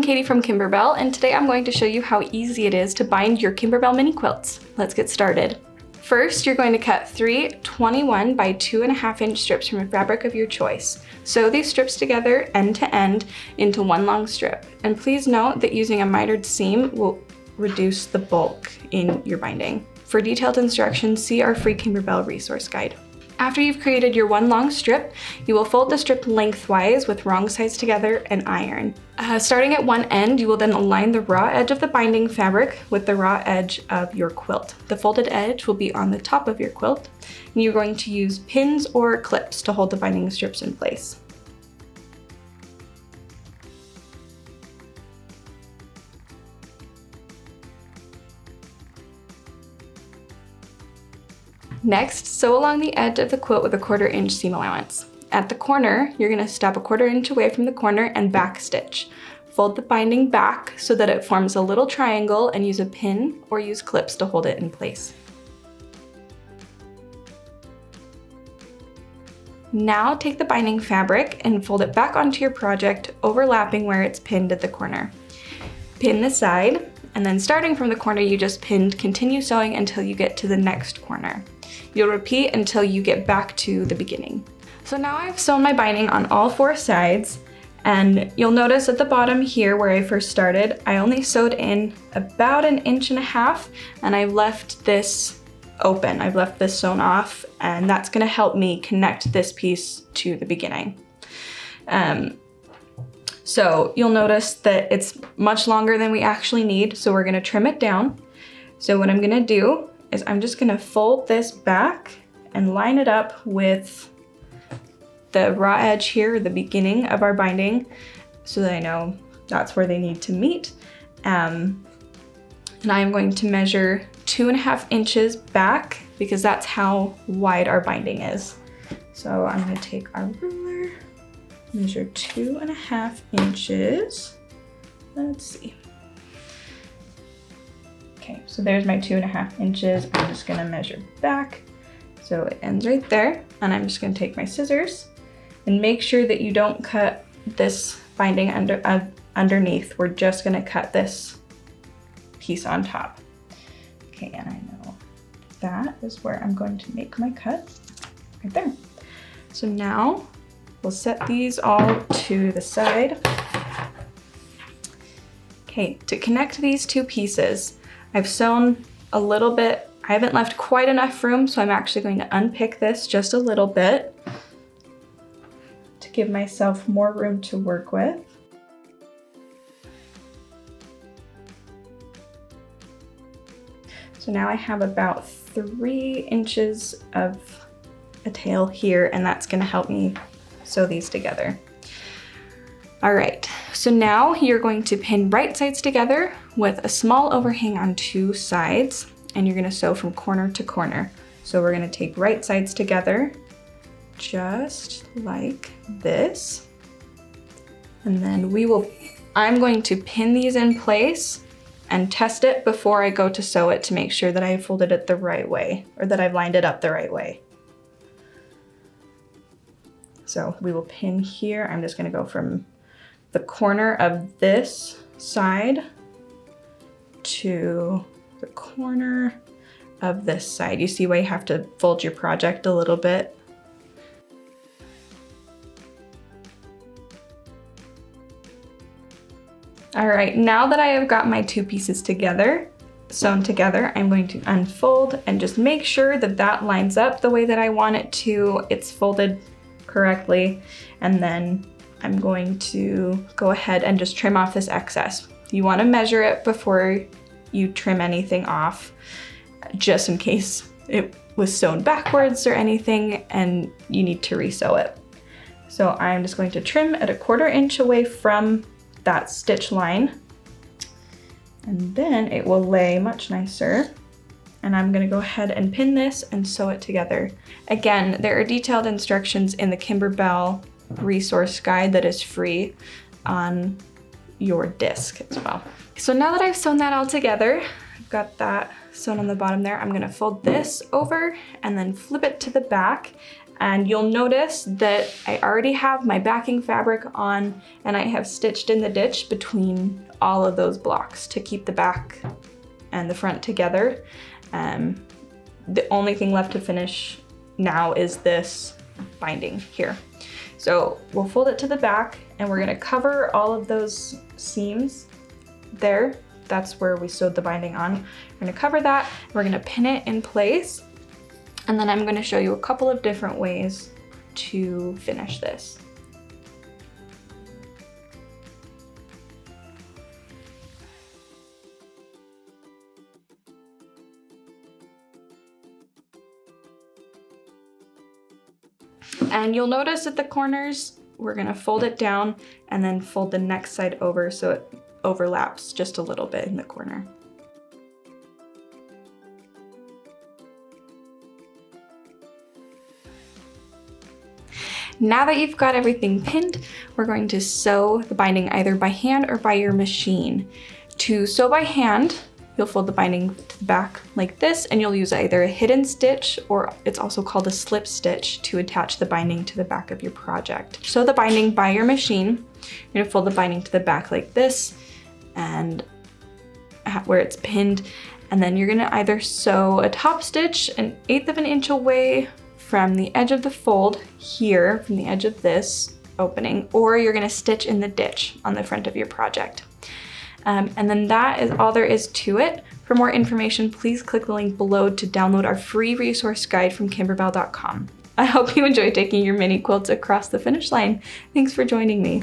Katie from Kimberbell, and today I'm going to show you how easy it is to bind your Kimberbell mini quilts. Let's get started. First, you're going to cut 3 21 by 2.5 inch strips from a fabric of your choice. Sew these strips together end to end into one long strip. And please note that using a mitered seam will reduce the bulk in your binding. For detailed instructions, see our free Kimberbell resource guide. After you've created your one long strip, you will fold the strip lengthwise with wrong sides together and iron. Starting at one end, you will then align the raw edge of the binding fabric with the raw edge of your quilt. The folded edge will be on the top of your quilt, and you're going to use pins or clips to hold the binding strips in place. Next, sew along the edge of the quilt with a 1/4 inch seam allowance. At the corner, you're going to stop a 1/4 inch away from the corner and back stitch. Fold the binding back so that it forms a little triangle and use a pin or use clips to hold it in place. Now take the binding fabric and fold it back onto your project, overlapping where it's pinned at the corner. Pin the side, and then starting from the corner you just pinned, continue sewing until you get to the next corner. You'll repeat until you get back to the beginning. So now I've sewn my binding on all 4 sides, and you'll notice at the bottom here where I first started, I only sewed in about 1.5 inches, and I've left this open. I've left this sewn off, and that's gonna help me connect this piece to the beginning. So you'll notice that it's much longer than we actually need, so we're gonna trim it down. So what I'm gonna do is I'm just gonna fold this back and line it up with the raw edge here, the beginning of our binding, so that I know that's where they need to meet. And I'm going to measure 2.5 inches back because that's how wide our binding is. So I'm gonna take our ruler, measure 2.5 inches. Let's see. Okay, so there's my 2.5 inches. I'm just gonna measure back. So it ends right there, and I'm just gonna take my scissors and make sure that you don't cut this binding underneath. We're just gonna cut this piece on top. Okay, and I know that is where I'm going to make my cut, right there. So now we'll set these all to the side. Okay, to connect these 2 pieces, I've sewn a little bit. I haven't left quite enough room, so I'm actually going to unpick this just a little bit to give myself more room to work with. So now I have about 3 inches of a tail here, and that's gonna help me sew these together. All right, so now you're going to pin right sides together with a small overhang on 2 sides, and you're gonna sew from corner to corner. So we're gonna take right sides together, just like this. And then I'm going to pin these in place and test it before I go to sew it to make sure that I folded it the right way, or that I've lined it up the right way. So we will pin here. I'm just gonna go from the corner of this side to the corner of this side. You see why you have to fold your project a little bit? All right, now that I have got my 2 pieces together, sewn together, I'm going to unfold and just make sure that that lines up the way that I want it to. It's folded correctly, and then I'm going to go ahead and just trim off this excess. You want to measure it before you trim anything off, just in case it was sewn backwards or anything and you need to resew it. So I'm just going to trim at a 1/4 inch away from that stitch line, and then it will lay much nicer. And I'm gonna go ahead and pin this and sew it together. Again, there are detailed instructions in the Kimberbell resource guide that is free on your disc as well. So now that I've sewn that all together, I've got that sewn on the bottom there, I'm gonna fold this over and then flip it to the back And you'll notice that I already have my backing fabric on, and I have stitched in the ditch between all of those blocks to keep the back and the front together. The only thing left to finish now is this binding here. So we'll fold it to the back, and we're gonna cover all of those seams there. That's where we sewed the binding on. We're gonna cover that, we're gonna pin it in place, and then I'm gonna show you a couple of different ways to finish this. And you'll notice at the corners, we're gonna fold it down and then fold the next side over so it overlaps just a little bit in the corner. Now that you've got everything pinned, we're going to sew the binding either by hand or by your machine. To sew by hand, you'll fold the binding to the back like this, and you'll use either a hidden stitch, or it's also called a slip stitch, to attach the binding to the back of your project. Sew the binding by your machine. You're gonna fold the binding to the back like this, and where it's pinned, and then you're gonna either sew a top stitch 1/8 of an inch away from the edge of the fold here, from the edge of this opening, or you're gonna stitch in the ditch on the front of your project. And then that is all there is to it. For more information, please click the link below to download our free resource guide from kimberbell.com. I hope you enjoy taking your mini quilts across the finish line. Thanks for joining me.